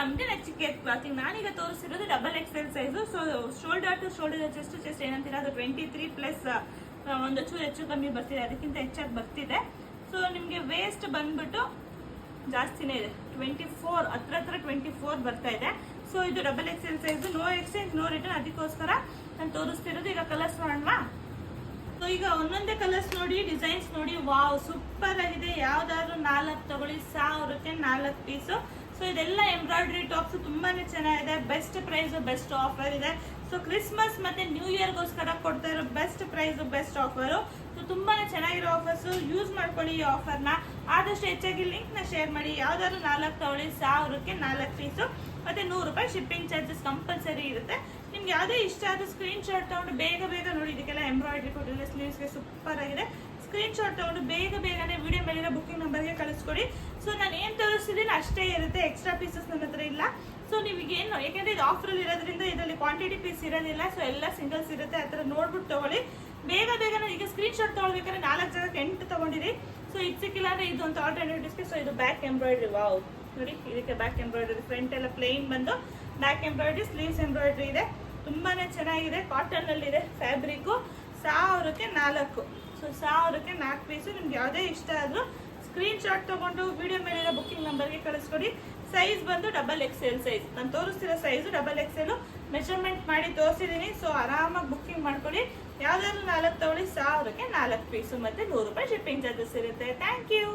ನಮ್ಗೆ ಚಿಕ್ಕ ಕ್ಲಾತಿಂಗ್. ನಾನೀಗ ತೋರಿಸಿರೋದು double XL size. So shoulder to shoulder chest ಏನಂತೀರ ಅದು 23 ಪ್ಲಸ್ ಒಂದು ಚೂರು ಹೆಚ್ಚು ಕಮ್ಮಿ ಬರ್ತಿದೆ, ಅದಕ್ಕಿಂತ ಹೆಚ್ಚಾಗಿ ಬರ್ತಿದೆ. ಸೊ ನಿಮಗೆ ವೇಸ್ಟ್ ಬಂದ್ಬಿಟ್ಟು ಜಾಸ್ತಿನೇ ಇದೆ, 24 ಹತ್ರ 24 ಬರ್ತಾ ಇದೆ. ಸೊ ಇದು double XL size, no exchange no return. ಅದಕ್ಕೋಸ್ಕರ ನಾನು ತೋರಿಸ್ತಿರೋದು. ಈಗ ಕಲರ್ಸ್ ನೋಡೋಣ. ಸೊ ಈಗ ಒಂದೊಂದೇ ಕಲರ್ಸ್ ನೋಡಿ, ಡಿಸೈನ್ಸ್ ನೋಡಿ. ವಾವ್, ಸೂಪರ್ ಆಗಿದೆ. ಯಾವ್ದಾದ್ರು 4 ತಗೊಳ್ಳಿ, 1000ಕ್ಕೆ 4 ಪೀಸು. ಸೊ ಇದೆಲ್ಲ ಎಂಬ್ರಾಯ್ಡ್ರಿ ಟಾಪ್ಸ್ ತುಂಬಾನೇ ಚೆನ್ನಾಗಿದೆ. ಬೆಸ್ಟ್ ಪ್ರೈಸ್, ಬೆಸ್ಟ್ ಆಫರ್ ಇದೆ. ಸೊ ಕ್ರಿಸ್ಮಸ್ ಮತ್ತೆ ನ್ಯೂ ಇಯರ್ಗೋಸ್ಕರ ಕೊಡ್ತಾ ಇರೋ best price, best offer. So ತುಂಬಾನೇ ಚೆನ್ನಾಗಿರೋ ಆಫರ್ಸ್, ಯೂಸ್ ಮಾಡ್ಕೊಳ್ಳಿ ಈ ಆಫರ್ನ. ಆದಷ್ಟು ಹೆಚ್ಚಾಗಿ ಲಿಂಕ್ ನ ಶೇರ್ ಮಾಡಿ. ಯಾವ್ದಾದ್ರು 4 ತಗೊಳ್ಳಿ, 1000ಕ್ಕೆ 4 ಪೀಸು. ಮತ್ತೆ 100 ರೂಪಾಯಿ ಶಿಪ್ಪಿಂಗ್ ಚಾರ್ಜಸ್ ಕಂಪಲ್ಸರಿ ಇರುತ್ತೆ. ನಿಮ್ಗೆ ಯಾವುದೇ ಇಷ್ಟ ಆದ್ರೂ ಸ್ಕ್ರೀನ್ ಶಾಟ್ ತಗೊಂಡು ಬೇಗ ನೋಡಿ. ಇದಕ್ಕೆಲ್ಲ ಎಂಬ್ರಾಯ್ಡ್ರಿ ಕೊಟ್ಟಿದ್ರೆ ಸ್ಲೀವ್ಸ್ಗೆ ಸೂಪರ್ ಆಗಿದೆ. ಸ್ಕ್ರೀನ್ ಶಾಟ್ ತಗೊಂಡು ಬೇಗನೆ ವಿಡಿಯೋ ಮೇಲಿರೋ ಬುಕಿಂಗ್ ನಂಬರ್ಗೆ ಕಳಿಸ್ಕೊಡಿ. ಸೊ ನಾನು ಏನು ತೋರಿಸ್ತಿದ್ದೀನಿ ಅಷ್ಟೇ ಇರುತ್ತೆ, ಎಕ್ಸ್ಟ್ರಾ ಪೀಸಸ್ ನನ್ನ ಹತ್ರ ಇಲ್ಲ. ಸೊ ನೀವಿಗೇನು, ಯಾಕೆಂದ್ರೆ ಇದು ಆಫರಲ್ಲಿ ಇರೋದ್ರಿಂದ ಇದರಲ್ಲಿ ಕ್ವಾಂಟಿಟಿ ಪೀಸ್ ಇರೋದಿಲ್ಲ. ಸೊ ಎಲ್ಲ ಸಿಂಗಲ್ಸ್ ಇರುತ್ತೆ. ಆ ಥರ ನೋಡ್ಬಿಟ್ಟು ತಗೊಳ್ಳಿ. ಬೇಗ ಈಗ ಸ್ಕ್ರೀನ್ ಶಾಟ್ ತಗೊಳ್ಬೇಕಾದ್ರೆ 4 ಜಾಗಕ್ಕೆ 8 ತಗೊಂಡಿರಿ. ಸೊ ಇದು ಸಿಕ್ಕಿಲ್ಲ ಅಂದ್ರೆ ಇದು ಒಂದು ಆಲ್ಟರ್ನೇಟಿವ್ಸ್ಗೆ. ಸೊ ಇದು ಬ್ಯಾಕ್ ಎಂಬ್ರಾಯ್ಡ್ರಿ. ವಾವ್ ನೋಡಿ, ಇದಕ್ಕೆ ಬ್ಯಾಕ್ ಎಂಬ್ರಾಯ್ಡ್ರಿ. ಫ್ರಂಟ್ ಎಲ್ಲ ಪ್ಲೇನ್ ಬಂದು ಬ್ಯಾಕ್ ಎಂಬ್ರಾಯ್ಡ್ರಿ, ಸ್ಲೀವ್ಸ್ ಎಂಬ್ರಾಯ್ಡ್ರಿ ಇದೆ. ತುಂಬಾನೇ ಚೆನ್ನಾಗಿದೆ. ಕಾಟನ್ ಅಲ್ಲಿ ಇದೆ ಫ್ಯಾಬ್ರಿಕ್. 1000ಕ್ಕೆ 4. ಸೊ 1000ಕ್ಕೆ 4 ಪೀಸು. ನಿಮ್ಗೆ ಯಾವುದೇ ಇಷ್ಟ ಆದ್ರೂ ಸ್ಕ್ರೀನ್ ಶಾಟ್ ತಗೊಂಡು ವಿಡಿಯೋ ಮೇಲಿರೋ ಬುಕಿಂಗ್ ನಂಬರ್ಗೆ ಕಳಿಸ್ಕೊಡಿ. ಸೈಜ್ ಬಂದು ಡಬಲ್ ಎಕ್ಸೆಲ್ ಸೈಜ್. ನಾನು ತೋರಿಸ್ತಿರೋ ಸೈಜು ಡಬಲ್ ಎಕ್ಸೆಲ್. ಮೆಷರ್ಮೆಂಟ್ ಮಾಡಿ ತೋರಿಸಿದ್ದೀನಿ. ಸೊ ಆರಾಮಾಗಿ ಬುಕಿಂಗ್ ಮಾಡ್ಕೊಳ್ಳಿ. ಯಾವ್ದಾದ್ರು 4 ತಗೊಳ್ಳಿ, 1000ಕ್ಕೆ 4 ಪೀಸು. ಮತ್ತೆ 100 ರೂಪಾಯಿ ಶಿಪ್ಪಿಂಗ್ ಚಾರ್ಜಸ್ ಇರುತ್ತೆ. Thank you.